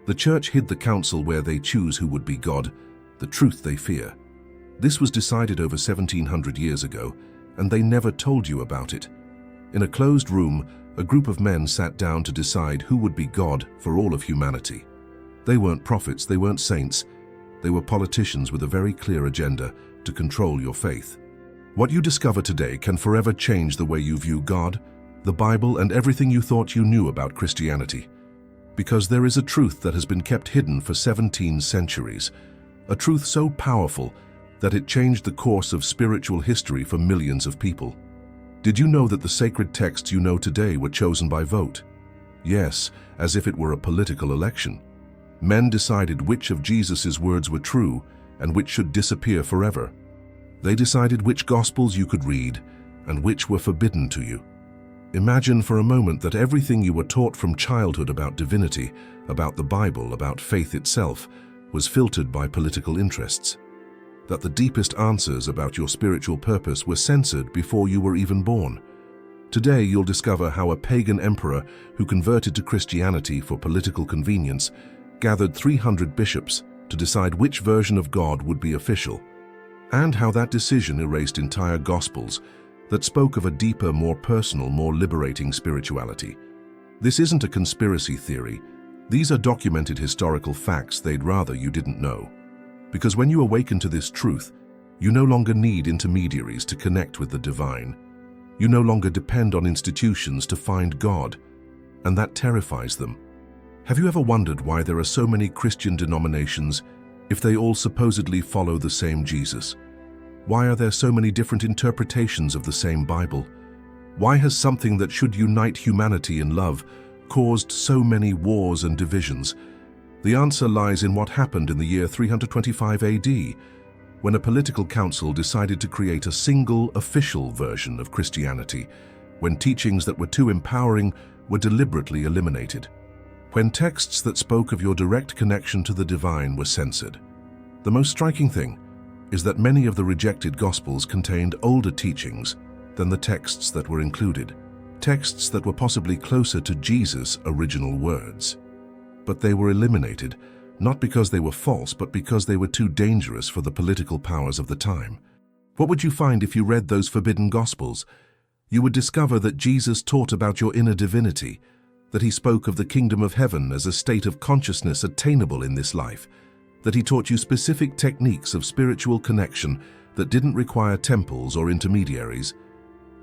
The church hid the council where they choose who would be God, the truth they fear. This was decided over 1700 years ago, and they never told you about it. In a closed room, a group of men sat down to decide who would be God for all of humanity. They weren't prophets, they weren't saints. They were politicians with a very clear agenda to control your faith. What you discover today can forever change the way you view God, the Bible, and everything you thought you knew about Christianity. Because there is a truth that has been kept hidden for 17 centuries, a truth so powerful that it changed the course of spiritual history for millions of people. Did you know that the sacred texts you know today were chosen by vote? Yes, as if it were a political election. Men decided which of Jesus' words were true and which should disappear forever. They decided which Gospels you could read and which were forbidden to you. Imagine for a moment that everything you were taught from childhood about divinity, about the Bible, about faith itself, was filtered by political interests. That the deepest answers about your spiritual purpose were censored before you were even born. Today you'll discover how a pagan emperor who converted to Christianity for political convenience gathered 300 bishops to decide which version of God would be official, and how that decision erased entire Gospels that spoke of a deeper, more personal, more liberating spirituality. This isn't a conspiracy theory. These are documented historical facts they'd rather you didn't know. Because when you awaken to this truth, you no longer need intermediaries to connect with the divine. You no longer depend on institutions to find God, and that terrifies them. Have you ever wondered why there are so many Christian denominations if they all supposedly follow the same Jesus? Why are there so many different interpretations of the same Bible? Why has something that should unite humanity in love caused so many wars and divisions? The answer lies in what happened in the year 325 AD, when a political council decided to create a single official version of Christianity, when teachings that were too empowering were deliberately eliminated, when texts that spoke of your direct connection to the divine were censored. The most striking thing is that many of the rejected Gospels contained older teachings than the texts that were included, texts that were possibly closer to Jesus' original words. But they were eliminated, not because they were false, but because they were too dangerous for the political powers of the time. What would you find if you read those forbidden Gospels? You would discover that Jesus taught about your inner divinity, that he spoke of the kingdom of heaven as a state of consciousness attainable in this life, that he taught you specific techniques of spiritual connection that didn't require temples or intermediaries.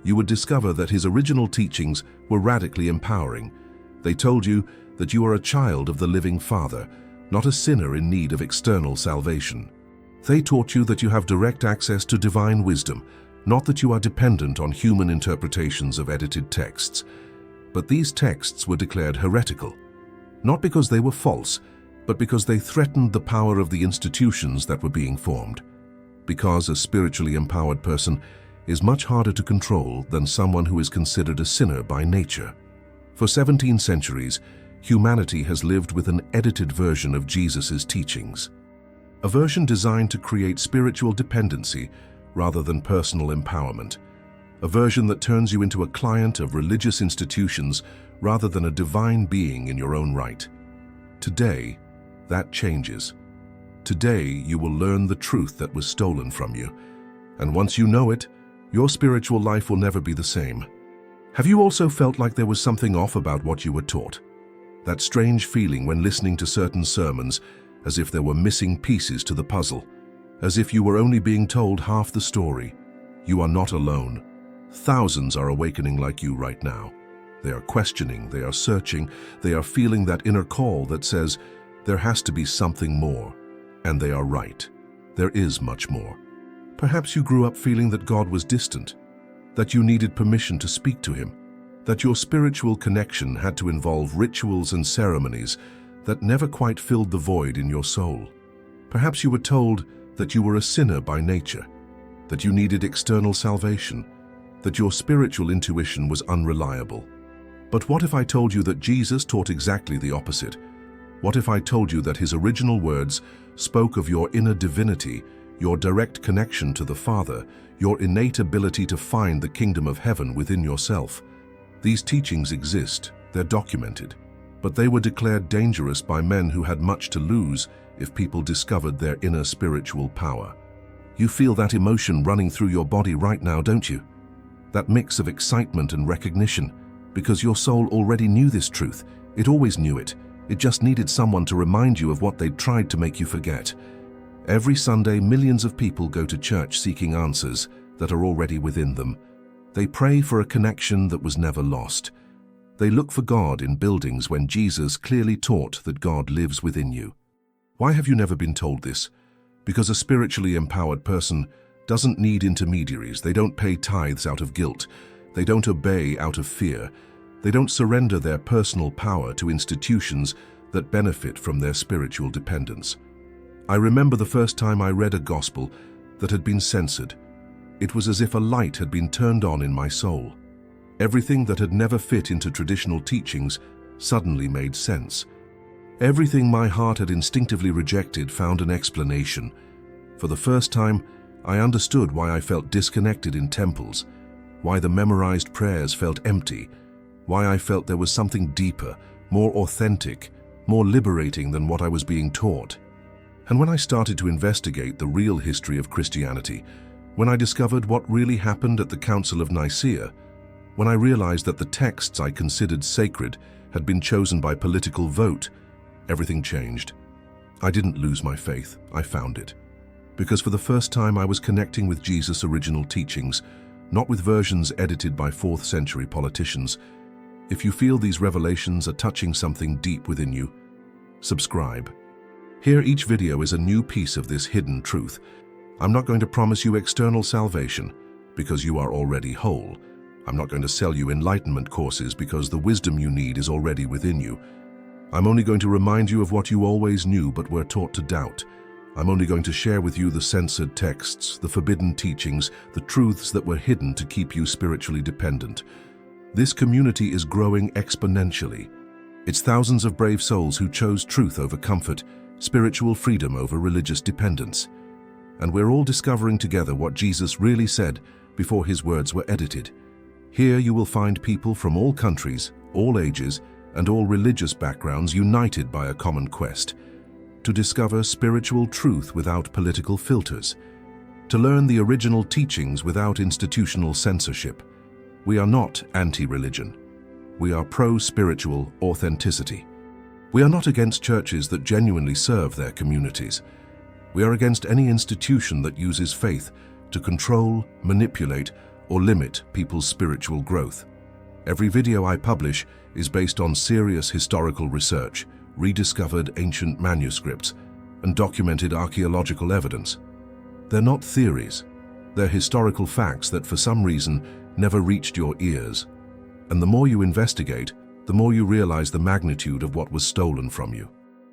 You would discover that his original teachings were radically empowering. They told you that you are a child of the living Father, not a sinner in need of external salvation. They taught you that you have direct access to divine wisdom, not that you are dependent on human interpretations of edited texts. But these texts were declared heretical, not because they were false, but because they threatened the power of the institutions that were being formed. Because a spiritually empowered person is much harder to control than someone who is considered a sinner by nature. For 17 centuries, humanity has lived with an edited version of Jesus' teachings, a version designed to create spiritual dependency rather than personal empowerment, a version that turns you into a client of religious institutions rather than a divine being in your own right. Today, that changes. Today, you will learn the truth that was stolen from you, and once you know it, your spiritual life will never be the same. Have you also felt like there was something off about what you were taught? That strange feeling when listening to certain sermons, as if there were missing pieces to the puzzle, as if you were only being told half the story. You are not alone. Thousands are awakening like you right now. They are questioning, they are searching, they are feeling that inner call that says, there has to be something more. And they are right. There is much more. Perhaps you grew up feeling that God was distant, that you needed permission to speak to him, that your spiritual connection had to involve rituals and ceremonies that never quite filled the void in your soul. Perhaps you were told that you were a sinner by nature, that you needed external salvation, that your spiritual intuition was unreliable. But what if I told you that Jesus taught exactly the opposite? What if I told you that his original words spoke of your inner divinity, your direct connection to the Father, your innate ability to find the kingdom of heaven within yourself? These teachings exist, they're documented. but they were declared dangerous by men who had much to lose if people discovered their inner spiritual power. You feel that emotion running through your body right now, don't you? That mix of excitement and recognition, because your soul already knew this truth. It always knew it. It just needed someone to remind you of what they'd tried to make you forget. Every Sunday, millions of people go to church seeking answers that are already within them. They pray for a connection that was never lost. They look for God in buildings when Jesus clearly taught that God lives within you. Why have you never been told this? Because a spiritually empowered person doesn't need intermediaries. They don't pay tithes out of guilt. They don't obey out of fear. They don't surrender their personal power to institutions that benefit from their spiritual dependence. I remember the first time I read a gospel that had been censored. It was as if a light had been turned on in my soul. Everything that had never fit into traditional teachings suddenly made sense. Everything my heart had instinctively rejected found an explanation. For the first time, I understood why I felt disconnected in temples, why the memorized prayers felt empty, why I felt there was something deeper, more authentic, more liberating than what I was being taught. And when I started to investigate the real history of Christianity, when I discovered what really happened at the Council of Nicaea, when I realized that the texts I considered sacred had been chosen by political vote, everything changed. I didn't lose my faith, I found it. Because for the first time I was connecting with Jesus' original teachings, not with versions edited by 4th century politicians. If you feel these revelations are touching something deep within you, subscribe. Here each video is a new piece of this hidden truth. I'm not going to promise you external salvation, because you are already whole. I'm not going to sell you enlightenment courses because the wisdom you need is already within you. I'm only going to remind you of what you always knew but were taught to doubt. I'm only going to share with you the censored texts, the forbidden teachings, the truths that were hidden to keep you spiritually dependent. This community is growing exponentially. It's thousands of brave souls who chose truth over comfort, spiritual freedom over religious dependence. And we're all discovering together what Jesus really said before his words were edited. Here you will find people from all countries, all ages, and all religious backgrounds united by a common quest to discover spiritual truth without political filters, to learn the original teachings without institutional censorship. We are not anti-religion. We are pro-spiritual authenticity. We are not against churches that genuinely serve their communities. We are against any institution that uses faith to control, manipulate, or limit people's spiritual growth. Every video I publish is based on serious historical research, rediscovered ancient manuscripts, and documented archaeological evidence. They're not theories. They're historical facts that for some reason never reached your ears. And the more you investigate, the more you realize the magnitude of what was stolen from you.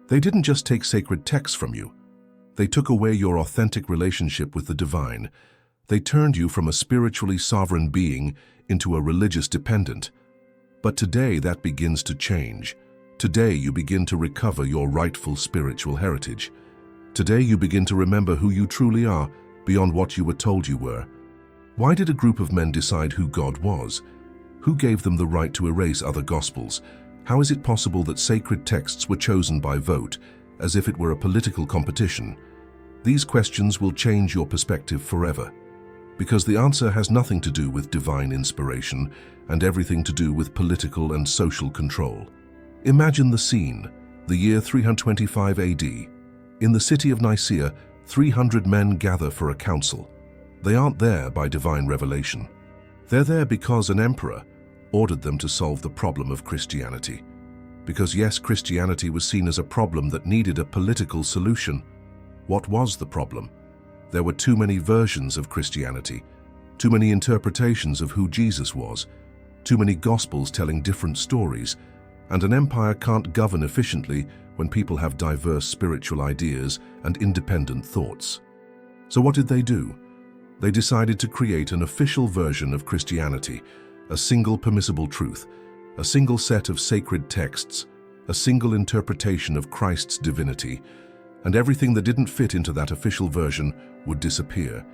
They didn't just take sacred texts from you. They took away your authentic relationship with the divine. They turned you from a spiritually sovereign being into a religious dependent. But today that begins to change. Today you begin to recover your rightful spiritual heritage. Today you begin to remember who you truly are beyond what you were told you were. Why did a group of men decide who God was? Who gave them the right to erase other gospels? How is it possible that sacred texts were chosen by vote, as if it were a political competition? These questions will change your perspective forever, because the answer has nothing to do with divine inspiration and everything to do with political and social control. Imagine the scene, the year 325 AD. In the city of Nicaea, 300 men gather for a council. They aren't there by divine revelation. They're there because an emperor ordered them to solve the problem of Christianity. Because yes, Christianity was seen as a problem that needed a political solution. What was the problem? There were too many versions of Christianity, too many interpretations of who Jesus was, too many gospels telling different stories, and an empire can't govern efficiently when people have diverse spiritual ideas and independent thoughts. So what did they do? They decided to create an official version of Christianity, a single permissible truth, a single set of sacred texts, a single interpretation of Christ's divinity, and everything that didn't fit into that official version would disappear.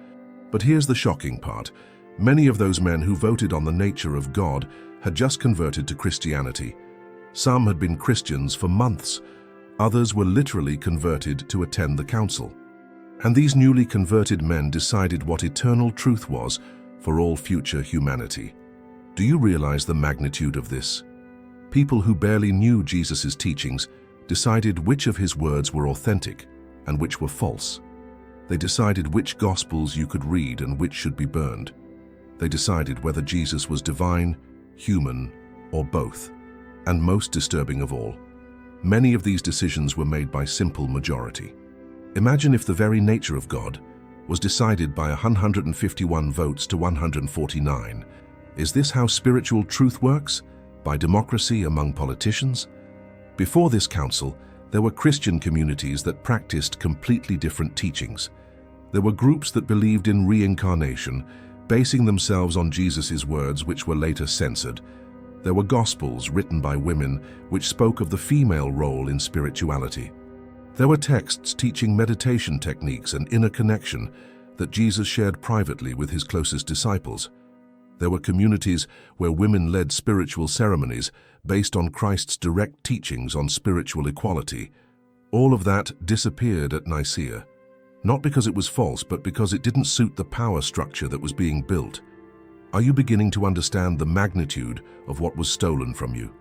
But here's the shocking part. Many of those men who voted on the nature of God had just converted to Christianity. Some had been Christians for months. Others were literally converted to attend the council. And these newly converted men decided what eternal truth was for all future humanity. Do you realize the magnitude of this? People who barely knew Jesus' teachings decided which of his words were authentic and which were false. They decided which gospels you could read and which should be burned. They decided whether Jesus was divine, human, or both. And most disturbing of all, many of these decisions were made by simple majority. Imagine if the very nature of God was decided by 151 votes to 149. Is this how spiritual truth works? By democracy among politicians? Before this council, there were Christian communities that practiced completely different teachings. There were groups that believed in reincarnation, basing themselves on Jesus' words, which were later censored. There were gospels written by women which spoke of the female role in spirituality. There were texts teaching meditation techniques and inner connection that Jesus shared privately with his closest disciples. There were communities where women led spiritual ceremonies based on Christ's direct teachings on spiritual equality. All of that disappeared at Nicaea, not because it was false, but because it didn't suit the power structure that was being built. Are you beginning to understand the magnitude of what was stolen from you?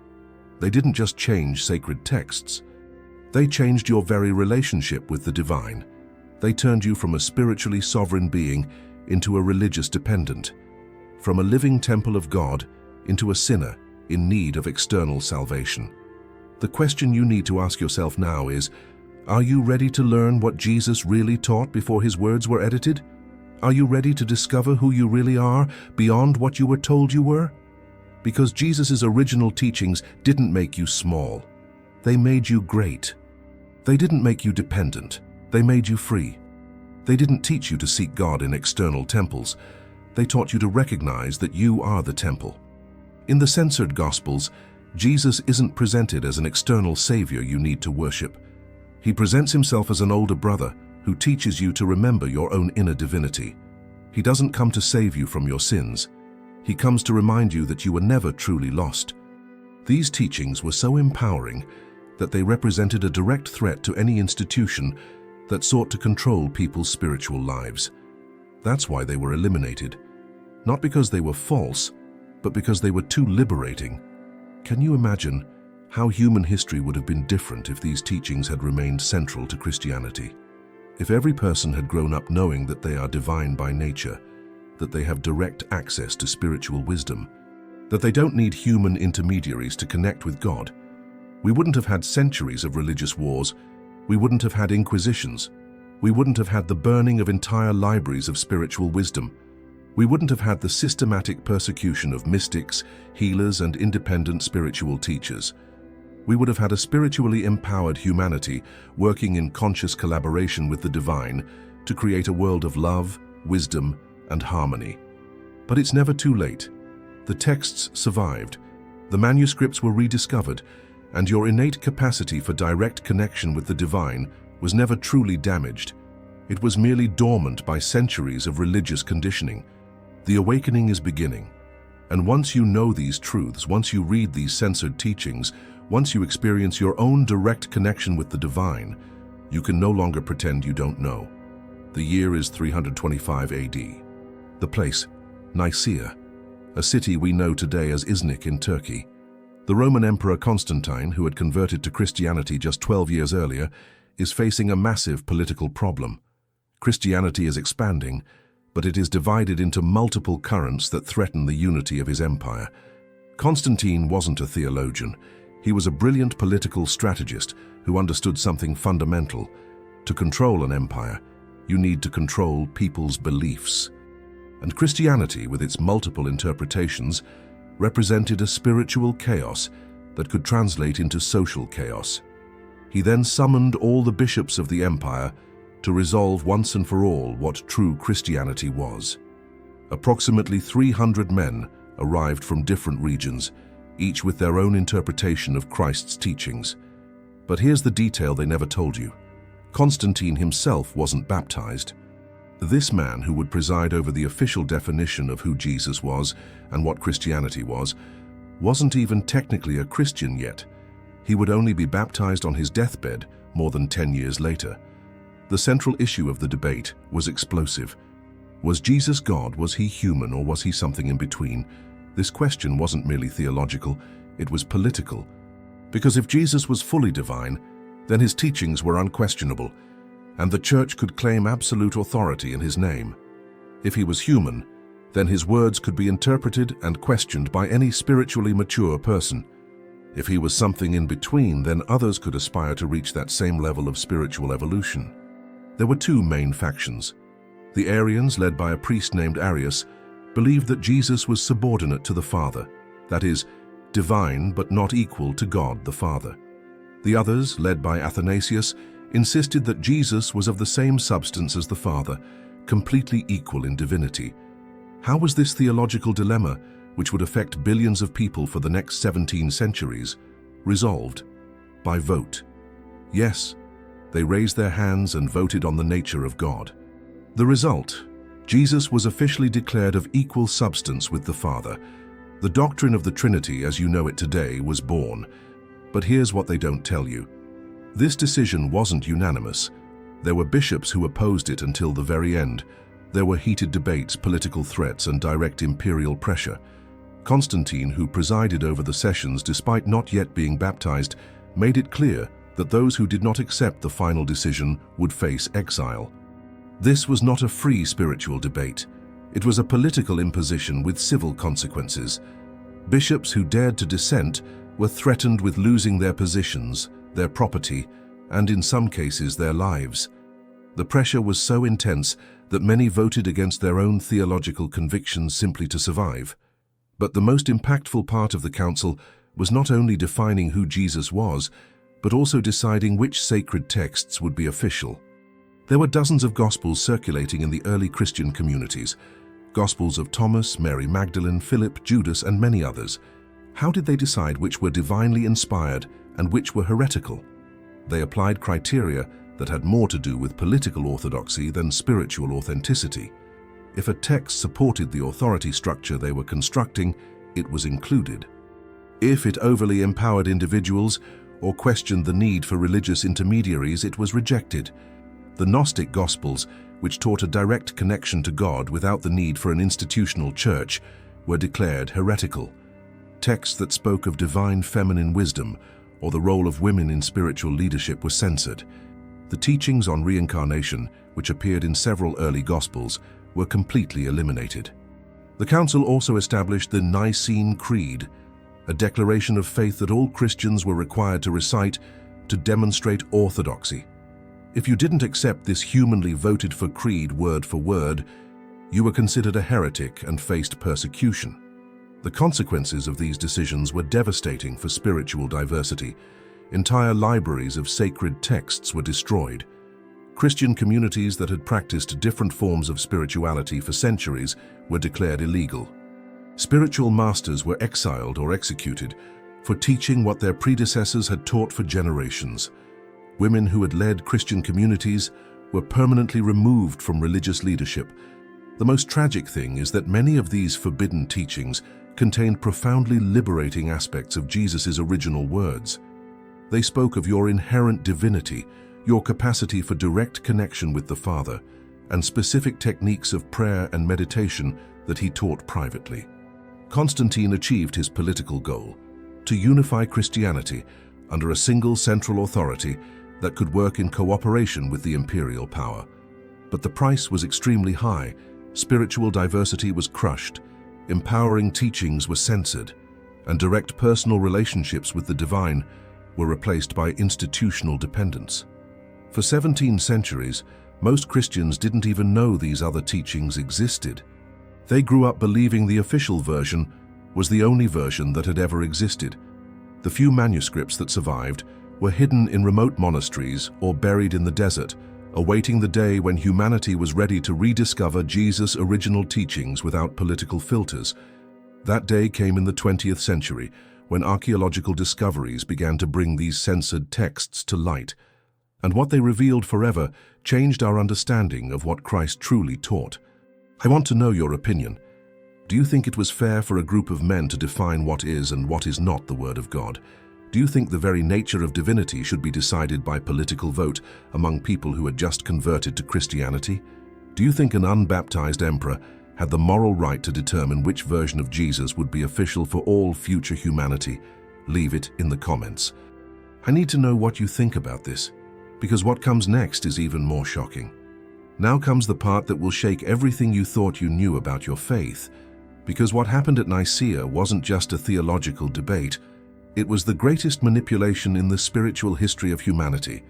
They didn't just change sacred texts. They changed your very relationship with the divine. They turned you from a spiritually sovereign being into a religious dependent, from a living temple of God into a sinner in need of external salvation. The question you need to ask yourself now is, are you ready to learn what Jesus really taught before his words were edited? Are you ready to discover who you really are beyond what you were told you were? Because Jesus' original teachings didn't make you small. They made you great. They didn't make you dependent. They made you free. They didn't teach you to seek God in external temples. They taught you to recognize that you are the temple. In the censored Gospels, Jesus isn't presented as an external savior you need to worship. He presents himself as an older brother who teaches you to remember your own inner divinity. He doesn't come to save you from your sins. He comes to remind you that you were never truly lost. These teachings were so empowering that they represented a direct threat to any institution that sought to control people's spiritual lives. That's why they were eliminated. Not because they were false, but because they were too liberating. Can you imagine how human history would have been different if these teachings had remained central to Christianity? If every person had grown up knowing that they are divine by nature, that they have direct access to spiritual wisdom, that they don't need human intermediaries to connect with God, we wouldn't have had centuries of religious wars. We wouldn't have had inquisitions. We wouldn't have had the burning of entire libraries of spiritual wisdom. We wouldn't have had the systematic persecution of mystics, healers, and independent spiritual teachers. We would have had a spiritually empowered humanity working in conscious collaboration with the divine to create a world of love, wisdom, and harmony. But it's never too late. The texts survived. The manuscripts were rediscovered, and your innate capacity for direct connection with the divine was never truly damaged. It was merely dormant by centuries of religious conditioning. The awakening is beginning. And once you know these truths, once you read these censored teachings, once you experience your own direct connection with the divine, you can no longer pretend you don't know. The year is 325 AD. The place, Nicaea, a city we know today as Iznik in Turkey. The Roman Emperor Constantine, who had converted to Christianity just 12 years earlier, is facing a massive political problem. Christianity is expanding, but it is divided into multiple currents that threaten the unity of his empire. Constantine wasn't a theologian. He was a brilliant political strategist who understood something fundamental. To control an empire, you need to control people's beliefs. And Christianity, with its multiple interpretations, represented a spiritual chaos that could translate into social chaos. He then summoned all the bishops of the empire to resolve once and for all what true Christianity was. Approximately 300 men arrived from different regions, each with their own interpretation of Christ's teachings. But here's the detail they never told you. Constantine himself wasn't baptized. This man, who would preside over the official definition of who Jesus was and what Christianity was, wasn't even technically a Christian yet. He would only be baptized on his deathbed more than 10 years later. The central issue of the debate was explosive. Was Jesus God? Was he human, or was he something in between? This question wasn't merely theological, it was political. Because if Jesus was fully divine, then his teachings were unquestionable, and the church could claim absolute authority in his name. If he was human, then his words could be interpreted and questioned by any spiritually mature person. If he was something in between, then others could aspire to reach that same level of spiritual evolution. There were two main factions. The Arians, led by a priest named Arius, believed that Jesus was subordinate to the Father, that is, divine but not equal to God the Father. The others, led by Athanasius, insisted that Jesus was of the same substance as the Father, completely equal in divinity. How was this theological dilemma, which would affect billions of people for the next 17 centuries, resolved? By vote. Yes, they raised their hands and voted on the nature of God. The result: Jesus was officially declared of equal substance with the Father. The doctrine of the Trinity, as you know it today, was born. But here's what they don't tell you. This decision wasn't unanimous. There were bishops who opposed it until the very end. There were heated debates, political threats, and direct imperial pressure. Constantine, who presided over the sessions despite not yet being baptized, made it clear that those who did not accept the final decision would face exile. This was not a free spiritual debate. It was a political imposition with civil consequences. Bishops who dared to dissent were threatened with losing their positions, their property, and in some cases their lives. The pressure was so intense that many voted against their own theological convictions simply to survive. But the most impactful part of the council was not only defining who Jesus was, but also deciding which sacred texts would be official. There were dozens of Gospels circulating in the early Christian communities. Gospels of Thomas, Mary Magdalene, Philip, Judas, and many others. How did they decide which were divinely inspired and which were heretical? They applied criteria that had more to do with political orthodoxy than spiritual authenticity. If a text supported the authority structure they were constructing, it was included. If it overly empowered individuals or questioned the need for religious intermediaries, it was rejected. The Gnostic Gospels, which taught a direct connection to God without the need for an institutional church, were declared heretical. Texts that spoke of divine feminine wisdom or the role of women in spiritual leadership were censored. The teachings on reincarnation, which appeared in several early Gospels, were completely eliminated. The Council also established the Nicene Creed, a declaration of faith that all Christians were required to recite to demonstrate orthodoxy. If you didn't accept this humanly voted for creed word for word, you were considered a heretic and faced persecution. The consequences of these decisions were devastating for spiritual diversity. Entire libraries of sacred texts were destroyed. Christian communities that had practiced different forms of spirituality for centuries were declared illegal. Spiritual masters were exiled or executed for teaching what their predecessors had taught for generations. Women who had led Christian communities were permanently removed from religious leadership. The most tragic thing is that many of these forbidden teachings contained profoundly liberating aspects of Jesus' original words. They spoke of your inherent divinity, your capacity for direct connection with the Father, and specific techniques of prayer and meditation that he taught privately. Constantine achieved his political goal, to unify Christianity under a single central authority that could work in cooperation with the imperial power. But the price was extremely high. Spiritual diversity was crushed, empowering teachings were censored, and direct personal relationships with the divine were replaced by institutional dependence. For 17 centuries, most Christians didn't even know these other teachings existed. They grew up believing the official version was the only version that had ever existed. The few manuscripts that survived were hidden in remote monasteries or buried in the desert, awaiting the day when humanity was ready to rediscover Jesus' original teachings without political filters. That day came in the 20th century, when archaeological discoveries began to bring these censored texts to light. And what they revealed forever changed our understanding of what Christ truly taught. I want to know your opinion. Do you think it was fair for a group of men to define what is and what is not the Word of God? Do you think the very nature of divinity should be decided by political vote among people who had just converted to Christianity? Do you think an unbaptized emperor had the moral right to determine which version of Jesus would be official for all future humanity? Leave it in the comments. I need to know what you think about this, because what comes next is even more shocking. Now comes the part that will shake everything you thought you knew about your faith, because what happened at Nicaea wasn't just a theological debate, it was the greatest manipulation in the spiritual history of humanity.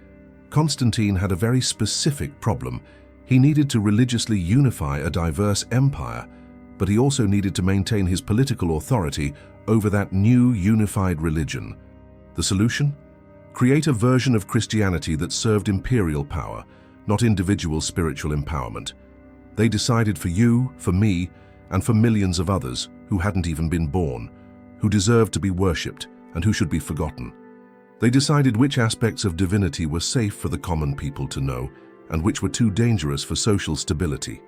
Constantine had a very specific problem. He needed to religiously unify a diverse empire, but he also needed to maintain his political authority over that new unified religion. The solution? Create a version of Christianity that served imperial power, not individual spiritual empowerment. They decided for you, for me, and for millions of others who hadn't even been born, who deserved to be worshipped, and who should be forgotten. They decided which aspects of divinity were safe for the common people to know, and which were too dangerous for social stability.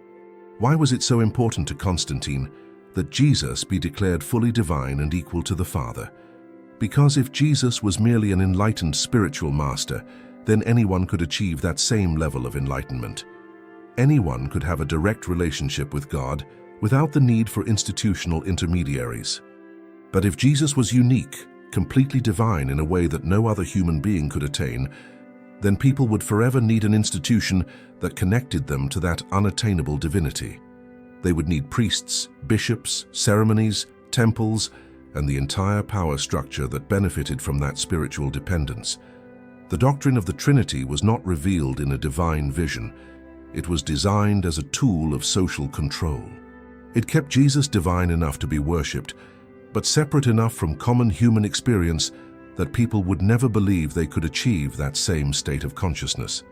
Why was it so important to Constantine that Jesus be declared fully divine and equal to the Father? Because if Jesus was merely an enlightened spiritual master, then anyone could achieve that same level of enlightenment. Anyone could have a direct relationship with God without the need for institutional intermediaries. But if Jesus was unique, completely divine in a way that no other human being could attain, then people would forever need an institution that connected them to that unattainable divinity. They would need priests, bishops, ceremonies, temples, and the entire power structure that benefited from that spiritual dependence. The doctrine of the Trinity was not revealed in a divine vision. It was designed as a tool of social control. It kept Jesus divine enough to be worshipped, but separate enough from common human experience that people would never believe they could achieve that same state of consciousness.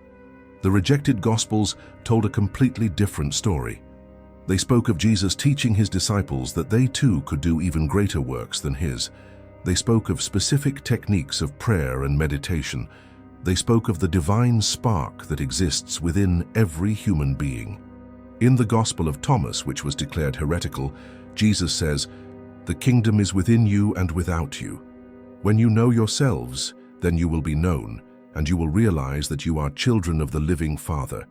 The rejected Gospels told a completely different story. They spoke of Jesus teaching his disciples that they too could do even greater works than his. They spoke of specific techniques of prayer and meditation. They spoke of the divine spark that exists within every human being. In the Gospel of Thomas, which was declared heretical, Jesus says, "The kingdom is within you and without you. When you know yourselves, then you will be known, and you will realize that you are children of the living Father."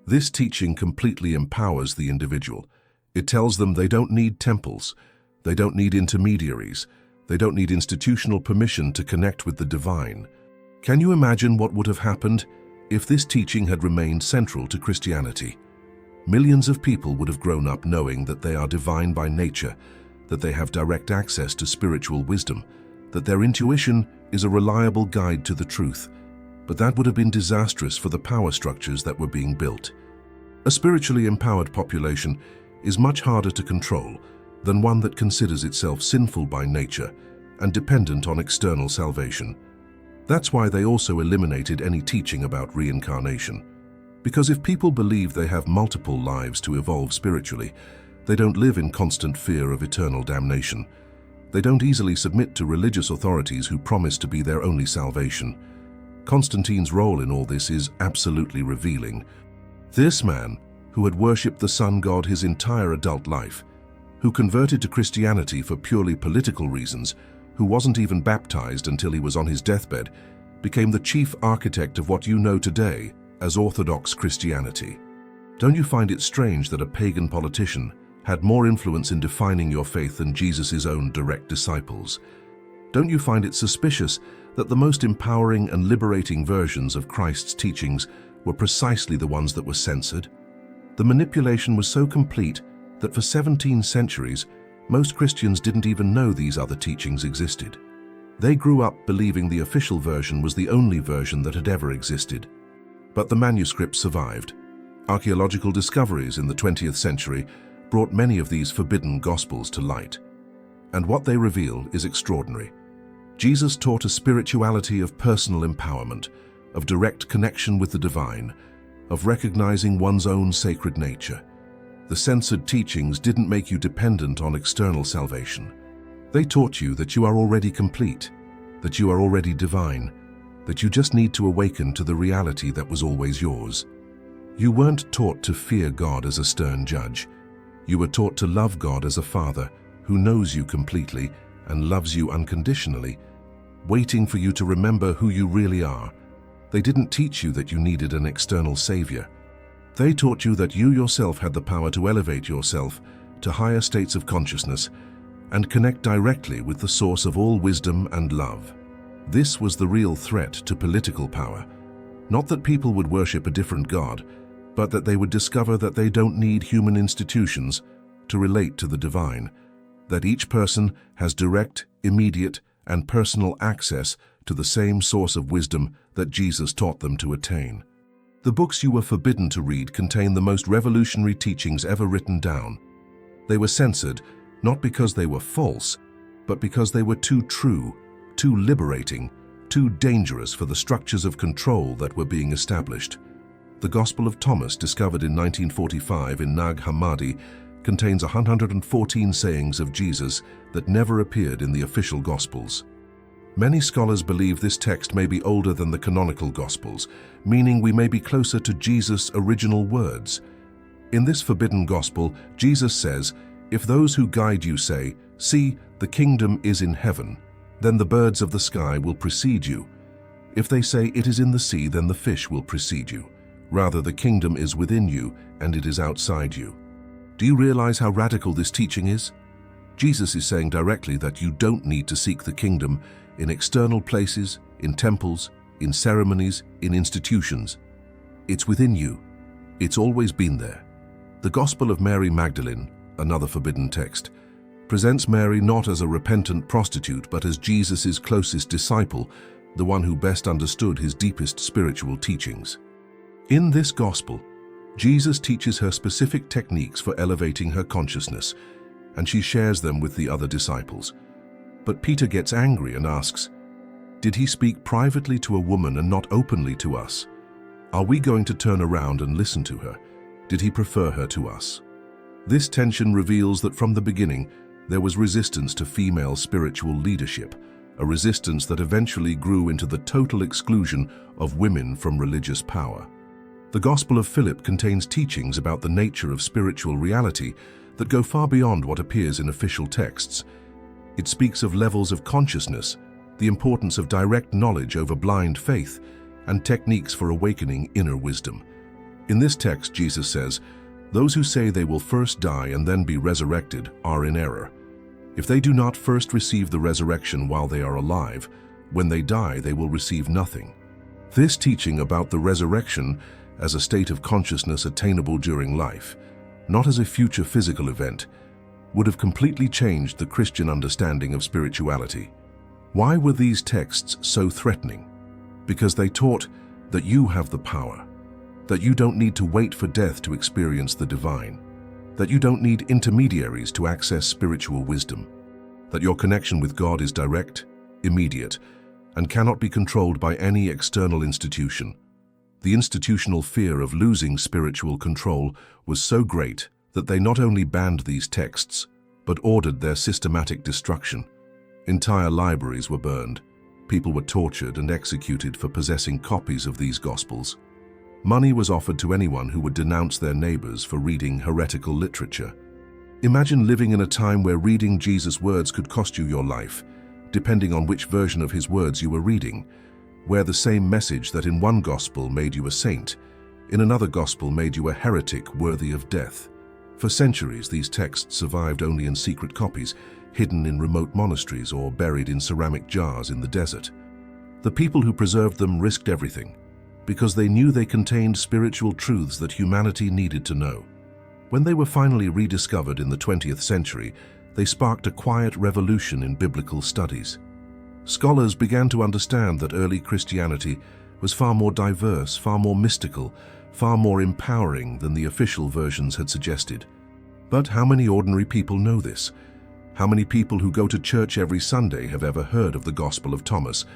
This teaching completely empowers the individual. It tells them they don't need temples, they don't need intermediaries, they don't need institutional permission to connect with the divine. Can you imagine what would have happened if this teaching had remained central to Christianity? Millions of people would have grown up knowing that they are divine by nature, that they have direct access to spiritual wisdom, that their intuition is a reliable guide to the truth. But that would have been disastrous for the power structures that were being built. A spiritually empowered population is much harder to control than one that considers itself sinful by nature and dependent on external salvation. That's why they also eliminated any teaching about reincarnation. Because if people believe they have multiple lives to evolve spiritually, they don't live in constant fear of eternal damnation. They don't easily submit to religious authorities who promise to be their only salvation. Constantine's role in all this is absolutely revealing. This man, who had worshipped the sun god his entire adult life, who converted to Christianity for purely political reasons, who wasn't even baptized until he was on his deathbed, became the chief architect of what you know today as Orthodox Christianity. Don't you find it strange that a pagan politician had more influence in defining your faith than Jesus' own direct disciples? Don't you find it suspicious that the most empowering and liberating versions of Christ's teachings were precisely the ones that were censored? The manipulation was so complete that for 17 centuries, most Christians didn't even know these other teachings existed. They grew up believing the official version was the only version that had ever existed. But the manuscripts survived. Archaeological discoveries in the 20th century brought many of these forbidden Gospels to light. And what they reveal is extraordinary. Jesus taught a spirituality of personal empowerment, of direct connection with the divine, of recognizing one's own sacred nature. The censored teachings didn't make you dependent on external salvation. They taught you that you are already complete, that you are already divine, that you just need to awaken to the reality that was always yours. You weren't taught to fear God as a stern judge. You were taught to love God as a father who knows you completely and loves you unconditionally. waiting for you to remember who you really are. They didn't teach you that you needed an external savior. They taught you that you yourself had the power to elevate yourself to higher states of consciousness and connect directly with the source of all wisdom and love. This was the real threat to political power. Not that people would worship a different God, but that they would discover that they don't need human institutions to relate to the divine, that each person has direct, immediate, and personal access to the same source of wisdom that Jesus taught them to attain. The books you were forbidden to read contain the most revolutionary teachings ever written down. They were censored, not because they were false, but because they were too true, too liberating, too dangerous for the structures of control that were being established. The Gospel of Thomas, discovered in 1945 in Nag Hammadi, contains 114 sayings of Jesus that never appeared in the official Gospels. Many scholars believe this text may be older than the canonical Gospels, meaning we may be closer to Jesus' original words. In this forbidden Gospel, Jesus says, "If those who guide you say, 'See, the kingdom is in heaven,' then the birds of the sky will precede you. If they say, 'It is in the sea,' then the fish will precede you. Rather, the kingdom is within you, and it is outside you." Do you realize how radical this teaching is? Jesus is saying directly that you don't need to seek the kingdom in external places, in temples, in ceremonies, in institutions. It's within you. It's always been there. The Gospel of Mary Magdalene, another forbidden text, presents Mary not as a repentant prostitute, but as Jesus' closest disciple, the one who best understood his deepest spiritual teachings. In this Gospel, Jesus teaches her specific techniques for elevating her consciousness, and she shares them with the other disciples. But Peter gets angry and asks, "Did he speak privately to a woman and not openly to us? Are we going to turn around and listen to her? Did he prefer her to us?" This tension reveals that from the beginning, there was resistance to female spiritual leadership, a resistance that eventually grew into the total exclusion of women from religious power. The Gospel of Philip contains teachings about the nature of spiritual reality that go far beyond what appears in official texts. It speaks of levels of consciousness, the importance of direct knowledge over blind faith, and techniques for awakening inner wisdom. In this text, Jesus says, "Those who say they will first die and then be resurrected are in error. If they do not first receive the resurrection while they are alive, when they die they will receive nothing." This teaching about the resurrection as a state of consciousness attainable during life, not as a future physical event, would have completely changed the Christian understanding of spirituality. Why were these texts so threatening? Because they taught that you have the power, that you don't need to wait for death to experience the divine, that you don't need intermediaries to access spiritual wisdom, that your connection with God is direct, immediate, and cannot be controlled by any external institution. The institutional fear of losing spiritual control was so great that they not only banned these texts, but ordered their systematic destruction. Entire libraries were burned. People were tortured and executed for possessing copies of these Gospels. Money was offered to anyone who would denounce their neighbors for reading heretical literature. Imagine living in a time where reading Jesus' words could cost you your life, depending on which version of his words you were reading, where the same message that in one gospel made you a saint, in another gospel made you a heretic worthy of death. For centuries, these texts survived only in secret copies, hidden in remote monasteries or buried in ceramic jars in the desert. The people who preserved them risked everything, because they knew they contained spiritual truths that humanity needed to know. When they were finally rediscovered in the 20th century, they sparked a quiet revolution in biblical studies. Scholars began to understand that early Christianity was far more diverse, far more mystical, far more empowering than the official versions had suggested. But how many ordinary people know this? How many people who go to church every Sunday have ever heard of the Gospel of Thomas?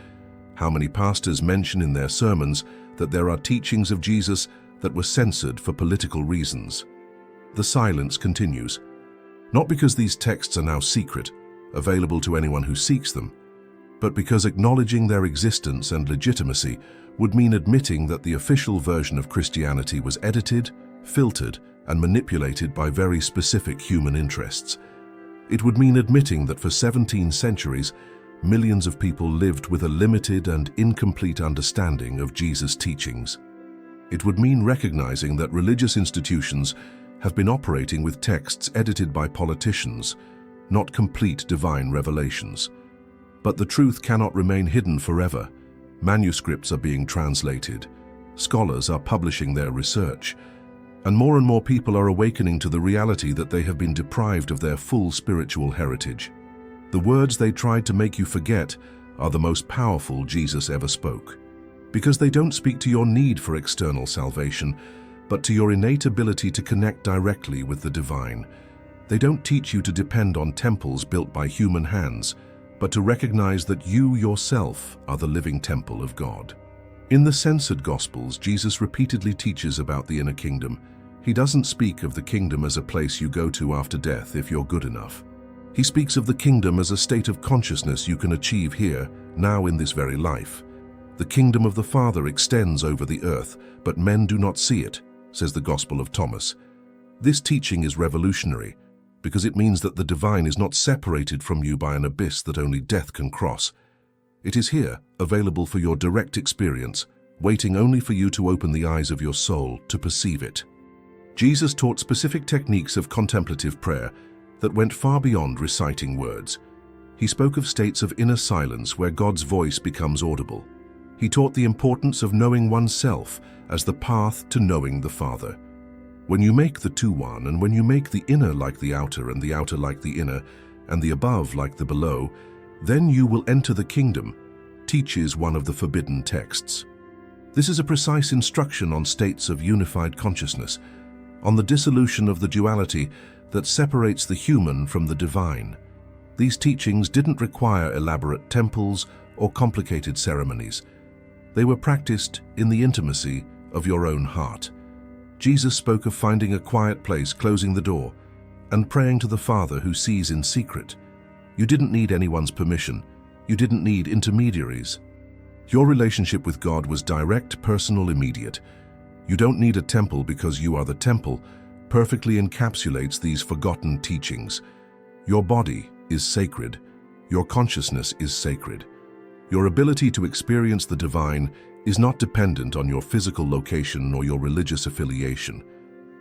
How many pastors mention in their sermons that there are teachings of Jesus that were censored for political reasons? The silence continues. Not because these texts are now secret, available to anyone who seeks them, but because acknowledging their existence and legitimacy would mean admitting that the official version of Christianity was edited, filtered, and manipulated by very specific human interests. It would mean admitting that for 17 centuries, millions of people lived with a limited and incomplete understanding of Jesus' teachings. It would mean recognizing that religious institutions have been operating with texts edited by politicians, not complete divine revelations. But the truth cannot remain hidden forever. Manuscripts are being translated, scholars are publishing their research, and more people are awakening to the reality that they have been deprived of their full spiritual heritage. The words they tried to make you forget are the most powerful Jesus ever spoke, because they don't speak to your need for external salvation, but to your innate ability to connect directly with the divine. They don't teach you to depend on temples built by human hands, but to recognize that you yourself are the living temple of God. In the censored Gospels, Jesus repeatedly teaches about the inner kingdom. He doesn't speak of the kingdom as a place you go to after death if you're good enough. He speaks of the kingdom as a state of consciousness you can achieve here, now in this very life. The kingdom of the Father extends over the earth, but men do not see it, says the Gospel of Thomas. This teaching is revolutionary, because it means that the divine is not separated from you by an abyss that only death can cross. It is here, available for your direct experience, waiting only for you to open the eyes of your soul to perceive it. Jesus taught specific techniques of contemplative prayer that went far beyond reciting words. He spoke of states of inner silence where God's voice becomes audible. He taught the importance of knowing oneself as the path to knowing the Father. When you make the two one, and when you make the inner like the outer and the outer like the inner, and the above like the below, then you will enter the kingdom, teaches one of the forbidden texts. This is a precise instruction on states of unified consciousness, on the dissolution of the duality that separates the human from the divine. These teachings didn't require elaborate temples or complicated ceremonies. They were practiced in the intimacy of your own heart. Jesus spoke of finding a quiet place, closing the door, and praying to the Father who sees in secret. You didn't need anyone's permission. You didn't need intermediaries. Your relationship with God was direct, personal, immediate. You don't need a temple because you are the temple, perfectly encapsulates these forgotten teachings. Your body is sacred. Your consciousness is sacred. Your ability to experience the divine is not dependent on your physical location or your religious affiliation.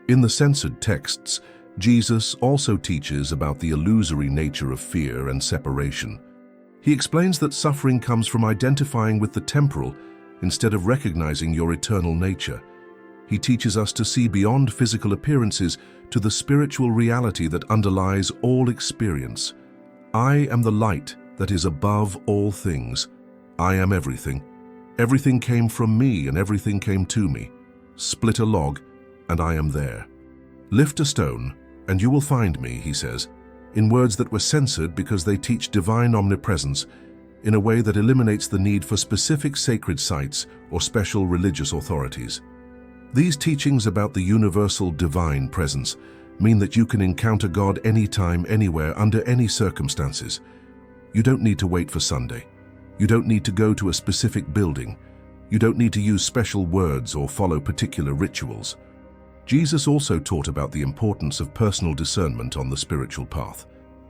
In the censored texts, Jesus also teaches about the illusory nature of fear and separation. He explains that suffering comes from identifying with the temporal instead of recognizing your eternal nature. He teaches us to see beyond physical appearances to the spiritual reality that underlies all experience. I am the light that is above all things. I am everything. Everything came from me and everything came to me. Split a log, and I am there. Lift a stone, and you will find me, he says, in words that were censored because they teach divine omnipresence in a way that eliminates the need for specific sacred sites or special religious authorities. These teachings about the universal divine presence mean that you can encounter God anytime, anywhere, under any circumstances. You don't need to wait for Sunday. You don't need to go to a specific building. You don't need to use special words or follow particular rituals. Jesus also taught about the importance of personal discernment on the spiritual path.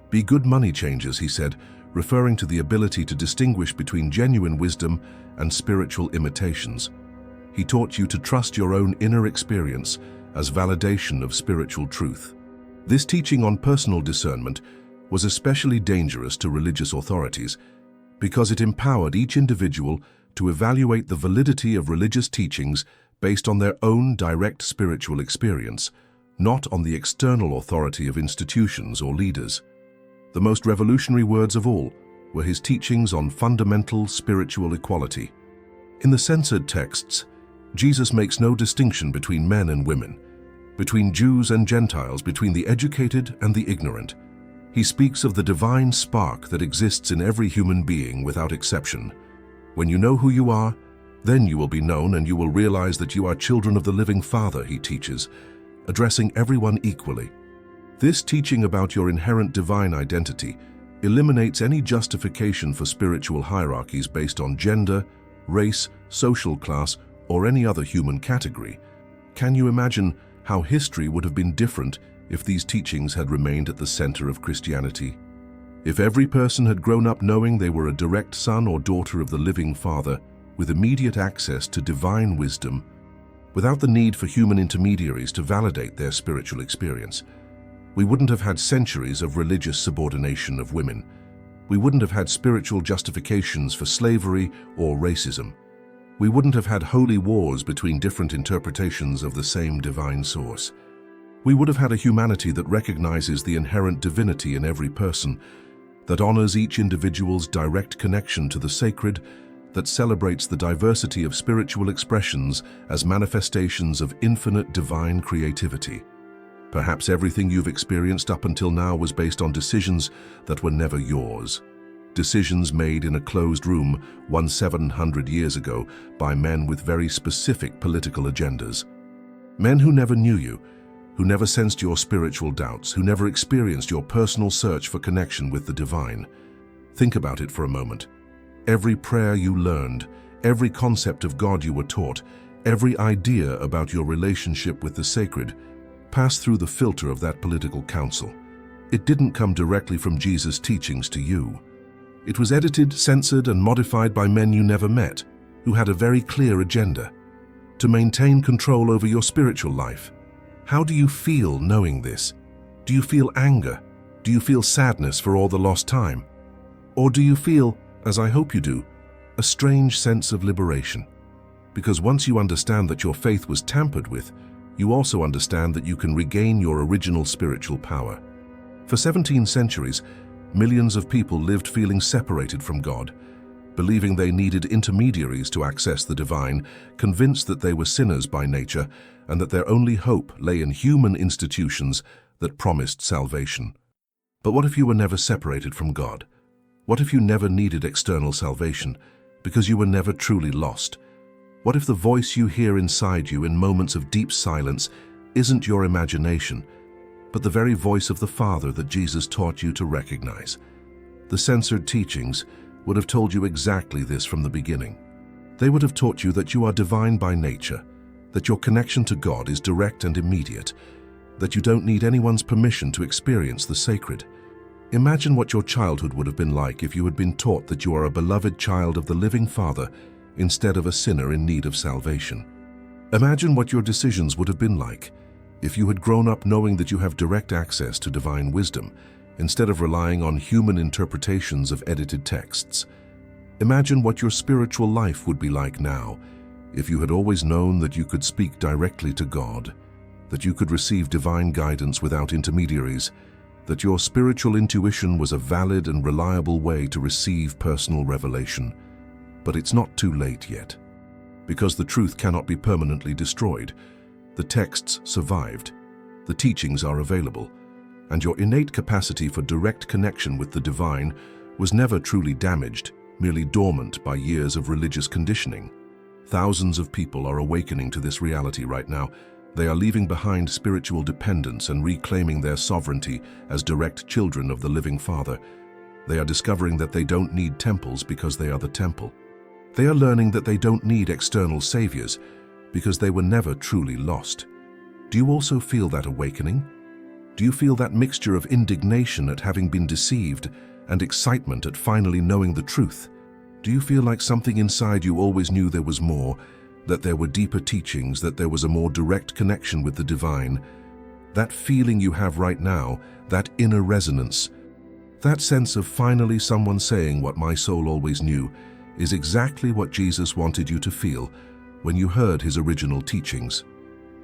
Be good money changers, he said, referring to the ability to distinguish between genuine wisdom and spiritual imitations. He taught you to trust your own inner experience as validation of spiritual truth. This teaching on personal discernment was especially dangerous to religious authorities because it empowered each individual to evaluate the validity of religious teachings based on their own direct spiritual experience, not on the external authority of institutions or leaders. The most revolutionary words of all were his teachings on fundamental spiritual equality. In the censored texts, Jesus makes no distinction between men and women, between Jews and Gentiles, between the educated and the ignorant. He speaks of the divine spark that exists in every human being without exception. When you know who you are, then you will be known and you will realize that you are children of the living Father, he teaches, addressing everyone equally. This teaching about your inherent divine identity eliminates any justification for spiritual hierarchies based on gender, race, social class, or any other human category. Can you imagine how history would have been different if these teachings had remained at the center of Christianity? If every person had grown up knowing they were a direct son or daughter of the living Father, with immediate access to divine wisdom, without the need for human intermediaries to validate their spiritual experience, we wouldn't have had centuries of religious subordination of women. We wouldn't have had spiritual justifications for slavery or racism. We wouldn't have had holy wars between different interpretations of the same divine source. We would have had a humanity that recognizes the inherent divinity in every person, that honors each individual's direct connection to the sacred, that celebrates the diversity of spiritual expressions as manifestations of infinite divine creativity. Perhaps everything you've experienced up until now was based on decisions that were never yours. Decisions made in a closed room 700 years ago by men with very specific political agendas. Men who never knew you, who never sensed your spiritual doubts, who never experienced your personal search for connection with the divine. Think about it for a moment. Every prayer you learned, every concept of God you were taught, every idea about your relationship with the sacred passed through the filter of that political council. It didn't come directly from Jesus' teachings to you. It was edited, censored, and modified by men you never met, who had a very clear agenda: to maintain control over your spiritual life. How do you feel knowing this? Do you feel anger? Do you feel sadness for all the lost time? Or do you feel, as I hope you do, a strange sense of liberation? Because once you understand that your faith was tampered with, you also understand that you can regain your original spiritual power. For 17 centuries, millions of people lived feeling separated from God, believing they needed intermediaries to access the divine, convinced that they were sinners by nature and that their only hope lay in human institutions that promised salvation. But what if you were never separated from God? What if you never needed external salvation because you were never truly lost? What if the voice you hear inside you in moments of deep silence isn't your imagination, but the very voice of the Father that Jesus taught you to recognize? The censored teachings would have told you exactly this from the beginning. They would have taught you that you are divine by nature, that your connection to God is direct and immediate, that you don't need anyone's permission to experience the sacred. Imagine what your childhood would have been like if you had been taught that you are a beloved child of the living Father instead of a sinner in need of salvation. Imagine what your decisions would have been like if you had grown up knowing that you have direct access to divine wisdom instead of relying on human interpretations of edited texts. Imagine what your spiritual life would be like now if you had always known that you could speak directly to God, that you could receive divine guidance without intermediaries, that your spiritual intuition was a valid and reliable way to receive personal revelation. But it's not too late yet. Because the truth cannot be permanently destroyed. The texts survived, the teachings are available, and your innate capacity for direct connection with the divine was never truly damaged, merely dormant by years of religious conditioning. Thousands of people are awakening to this reality right now. They are leaving behind spiritual dependence and reclaiming their sovereignty as direct children of the living Father. They are discovering that they don't need temples because they are the temple. They are learning that they don't need external saviors because they were never truly lost. Do you also feel that awakening? Do you feel that mixture of indignation at having been deceived and excitement at finally knowing the truth? Do you feel like something inside you always knew there was more, that there were deeper teachings, that there was a more direct connection with the divine? That feeling you have right now, that inner resonance, that sense of finally someone saying what my soul always knew, is exactly what Jesus wanted you to feel when you heard his original teachings.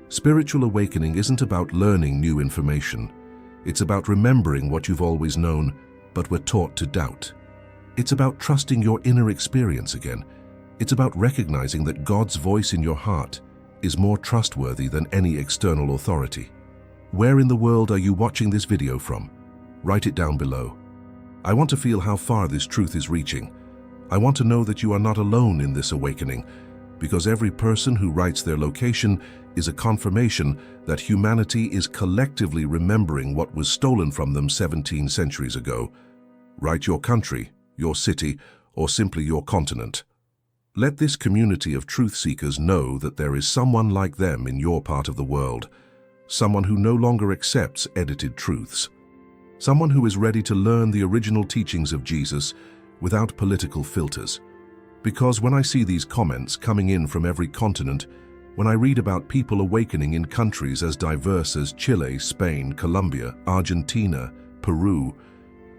Spiritual awakening isn't about learning new information. It's about remembering what you've always known, but were taught to doubt. It's about trusting your inner experience again. It's about recognizing that God's voice in your heart is more trustworthy than any external authority. Where in the world are you watching this video from? Write it down below. I want to feel how far this truth is reaching. I want to know that you are not alone in this awakening, because every person who writes their location is a confirmation that humanity is collectively remembering what was stolen from them 17 centuries ago. Write your country, your city, or simply your continent. Let this community of truth seekers know that there is someone like them in your part of the world, someone who no longer accepts edited truths. someone who is ready to learn the original teachings of Jesus without political filters. Because when I see these comments coming in from every continent, when I read about people awakening in countries as diverse as Chile, Spain, Colombia, Argentina, Peru,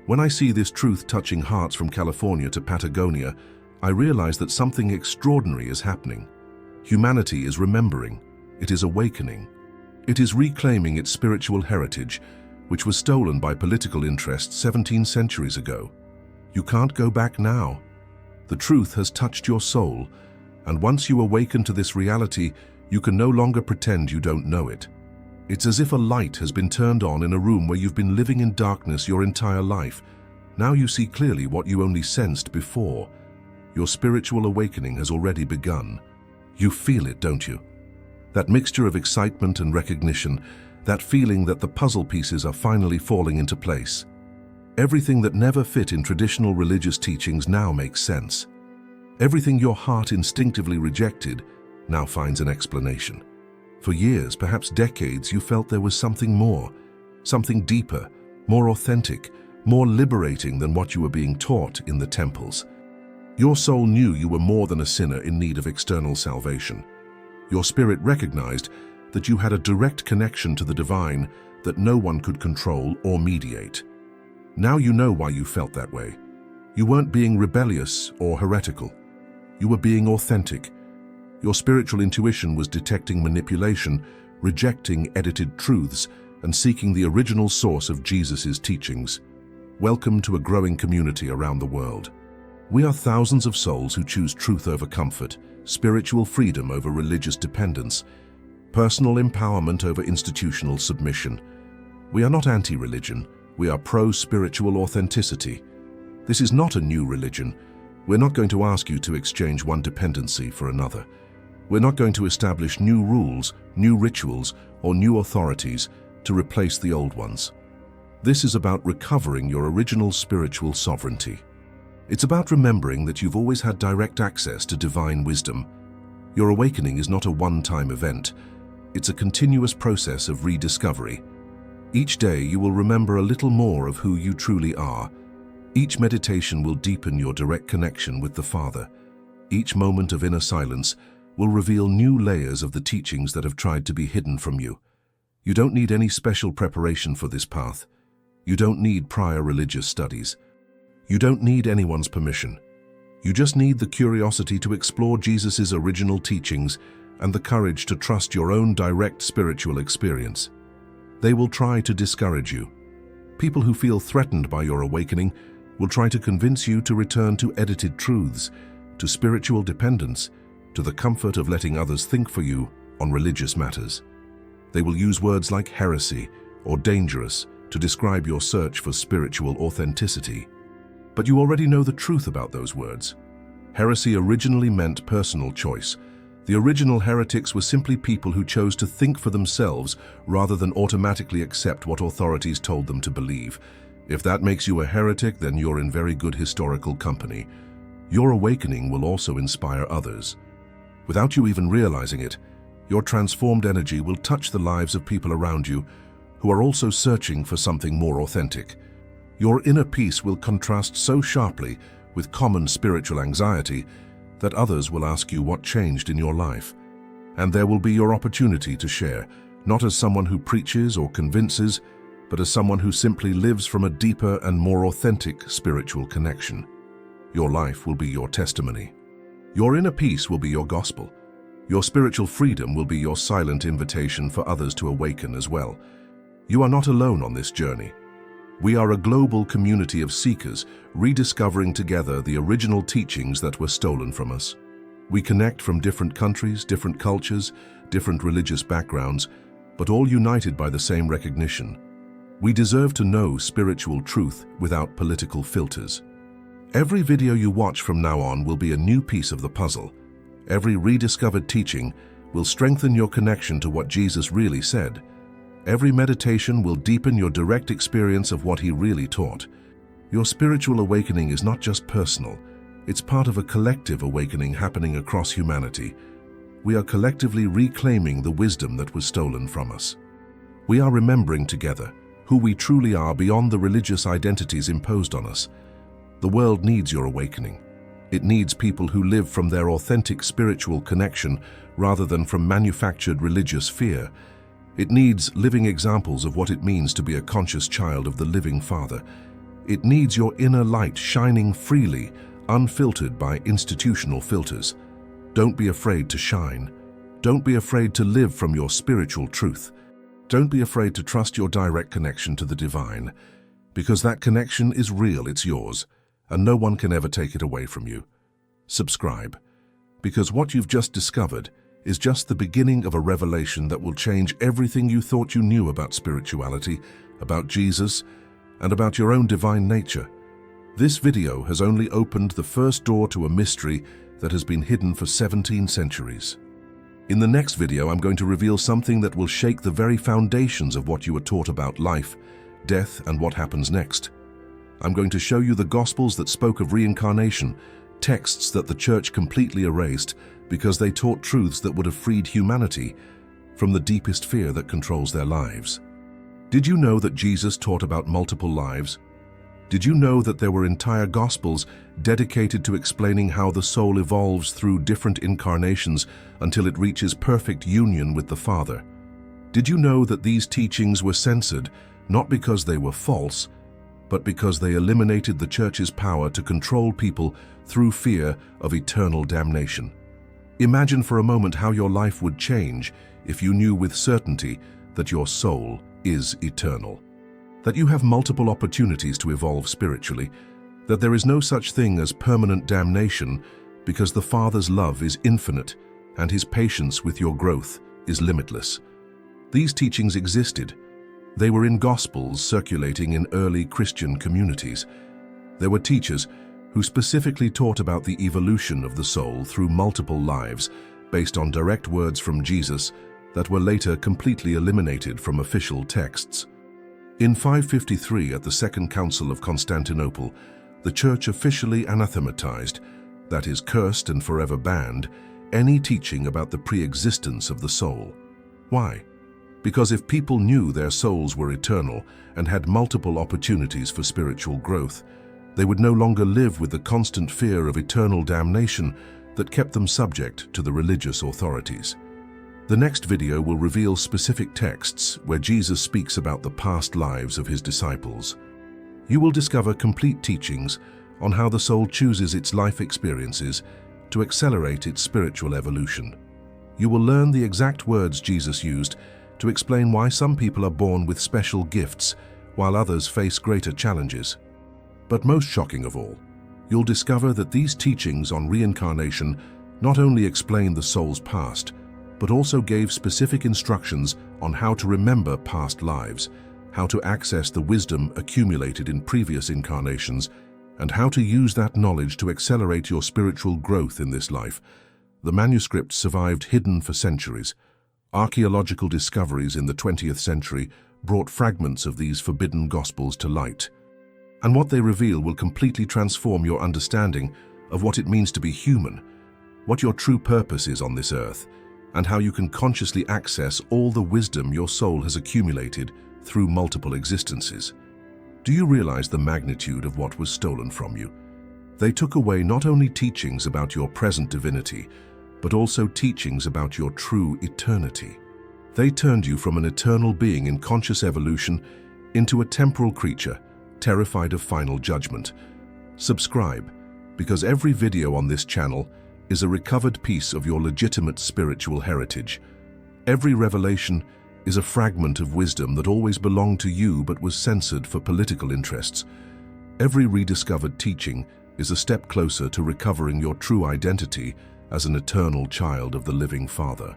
when I see this truth touching hearts from California to Patagonia, I realize that something extraordinary is happening. Humanity is remembering. It is awakening. It is reclaiming its spiritual heritage, which was stolen by political interests 17 centuries ago. You can't go back now. The truth has touched your soul, and once you awaken to this reality, you can no longer pretend you don't know it. It's as if a light has been turned on in a room where you've been living in darkness your entire life. Now you see clearly what you only sensed before. Your spiritual awakening has already begun. You feel it, don't you? That mixture of excitement and recognition, that feeling that the puzzle pieces are finally falling into place. Everything that never fit in traditional religious teachings now makes sense. Everything your heart instinctively rejected now finds an explanation. For years, perhaps decades, you felt there was something more, something deeper, more authentic, more liberating than what you were being taught in the temples. Your soul knew you were more than a sinner in need of external salvation. Your spirit recognized that you had a direct connection to the divine that no one could control or mediate. Now you know why you felt that way. You weren't being rebellious or heretical. You were being authentic. Your spiritual intuition was detecting manipulation, rejecting edited truths, and seeking the original source of Jesus' teachings. Welcome to a growing community around the world. We are thousands of souls who choose truth over comfort, spiritual freedom over religious dependence, personal empowerment over institutional submission. We are not anti-religion, we are pro-spiritual authenticity. This is not a new religion. We're not going to ask you to exchange one dependency for another. We're not going to establish new rules, new rituals, or new authorities to replace the old ones. This is about recovering your original spiritual sovereignty. It's about remembering that you've always had direct access to divine wisdom. Your awakening is not a one-time event. It's a continuous process of rediscovery. Each day you will remember a little more of who you truly are. Each meditation will deepen your direct connection with the Father. Each moment of inner silence will reveal new layers of the teachings that have tried to be hidden from you. You don't need any special preparation for this path. You don't need prior religious studies. You don't need anyone's permission. You just need the curiosity to explore Jesus' original teachings and the courage to trust your own direct spiritual experience. They will try to discourage you. People who feel threatened by your awakening will try to convince you to return to edited truths, to spiritual dependence, to the comfort of letting others think for you on religious matters. They will use words like heresy or dangerous to describe your search for spiritual authenticity. But you already know the truth about those words. Heresy originally meant personal choice. The original heretics were simply people who chose to think for themselves rather than automatically accept what authorities told them to believe. If that makes you a heretic, then you're in very good historical company. Your awakening will also inspire others. Without you even realizing it, your transformed energy will touch the lives of people around you who are also searching for something more authentic. Your inner peace will contrast so sharply with common spiritual anxiety that others will ask you what changed in your life. And there will be your opportunity to share, not as someone who preaches or convinces, but as someone who simply lives from a deeper and more authentic spiritual connection. Your life will be your testimony. Your inner peace will be your gospel. Your spiritual freedom will be your silent invitation for others to awaken as well. You are not alone on this journey. We are a global community of seekers, rediscovering together the original teachings that were stolen from us. We connect from different countries, different cultures, different religious backgrounds, but all united by the same recognition. We deserve to know spiritual truth without political filters. Every video you watch from now on will be a new piece of the puzzle. Every rediscovered teaching will strengthen your connection to what Jesus really said. Every meditation will deepen your direct experience of what he really taught. Your spiritual awakening is not just personal, it's part of a collective awakening happening across humanity. We are collectively reclaiming the wisdom that was stolen from us. We are remembering together, who we truly are beyond the religious identities imposed on us. The world needs your awakening. It needs people who live from their authentic spiritual connection rather than from manufactured religious fear. It needs living examples of what it means to be a conscious child of the living Father. It needs your inner light shining freely, unfiltered by institutional filters. Don't be afraid to shine. Don't be afraid to live from your spiritual truth. Don't be afraid to trust your direct connection to the divine, because that connection is real, it's yours, and no one can ever take it away from you. Subscribe, because what you've just discovered is just the beginning of a revelation that will change everything you thought you knew about spirituality, about Jesus, and about your own divine nature. This video has only opened the first door to a mystery that has been hidden for 17 centuries. In the next video, I'm going to reveal something that will shake the very foundations of what you were taught about life, death, and what happens next. I'm going to show you the Gospels that spoke of reincarnation, texts that the Church completely erased because they taught truths that would have freed humanity from the deepest fear that controls their lives. Did you know that Jesus taught about multiple lives? Did you know that there were entire Gospels dedicated to explaining how the soul evolves through different incarnations until it reaches perfect union with the Father? Did you know that these teachings were censored not because they were false, but because they eliminated the Church's power to control people through fear of eternal damnation? Imagine for a moment how your life would change if you knew with certainty that your soul is eternal, that you have multiple opportunities to evolve spiritually, that there is no such thing as permanent damnation because the Father's love is infinite and His patience with your growth is limitless. These teachings existed. They were in Gospels circulating in early Christian communities. There were teachers who specifically taught about the evolution of the soul through multiple lives based on direct words from Jesus that were later completely eliminated from official texts. In 553, at the Second Council of Constantinople, the Church officially anathematized, that is, cursed and forever banned, any teaching about the pre-existence of the soul. Why? Because if people knew their souls were eternal and had multiple opportunities for spiritual growth, they would no longer live with the constant fear of eternal damnation that kept them subject to the religious authorities. The next video will reveal specific texts where Jesus speaks about the past lives of His disciples. You will discover complete teachings on how the soul chooses its life experiences to accelerate its spiritual evolution. You will learn the exact words Jesus used to explain why some people are born with special gifts while others face greater challenges. But most shocking of all, you'll discover that these teachings on reincarnation not only explain the soul's past, but also gave specific instructions on how to remember past lives, how to access the wisdom accumulated in previous incarnations, and how to use that knowledge to accelerate your spiritual growth in this life. The manuscripts survived hidden for centuries. Archaeological discoveries in the 20th century brought fragments of these forbidden Gospels to light. And what they reveal will completely transform your understanding of what it means to be human, what your true purpose is on this earth, and how you can consciously access all the wisdom your soul has accumulated through multiple existences. Do you realize the magnitude of what was stolen from you? They took away not only teachings about your present divinity, but also teachings about your true eternity. They turned you from an eternal being in conscious evolution into a temporal creature, terrified of final judgment. Subscribe, because every video on this channel is a recovered piece of your legitimate spiritual heritage. Every revelation is a fragment of wisdom that always belonged to you but was censored for political interests. Every rediscovered teaching is a step closer to recovering your true identity as an eternal child of the living Father.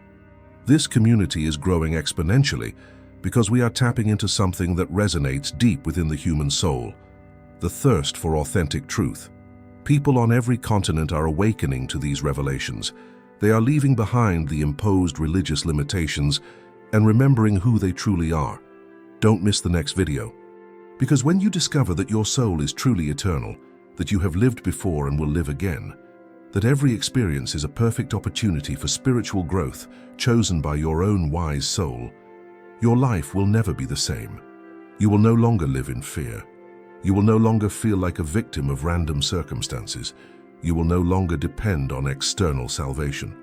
This community is growing exponentially because we are tapping into something that resonates deep within the human soul: the thirst for authentic truth. People on every continent are awakening to these revelations. They are leaving behind the imposed religious limitations and remembering who they truly are. Don't miss the next video. Because when you discover that your soul is truly eternal, that you have lived before and will live again, that every experience is a perfect opportunity for spiritual growth chosen by your own wise soul, your life will never be the same. You will no longer live in fear. You will no longer feel like a victim of random circumstances. You will no longer depend on external salvation.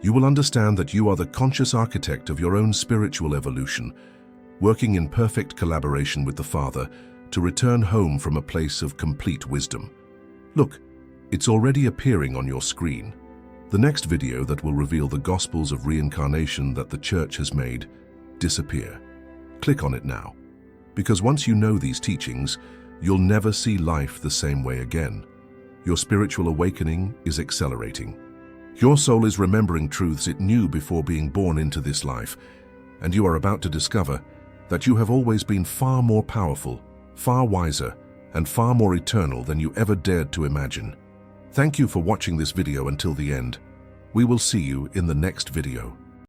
You will understand that you are the conscious architect of your own spiritual evolution, working in perfect collaboration with the Father to return home from a place of complete wisdom. Look, it's already appearing on your screen. The next video that will reveal the Gospels of reincarnation that the Church has made disappear. Click on it now, because once you know these teachings, you'll never see life the same way again. Your spiritual awakening is accelerating. Your soul is remembering truths it knew before being born into this life, and you are about to discover that you have always been far more powerful, far wiser, and far more eternal than you ever dared to imagine. Thank you for watching this video until the end. We will see you in the next video.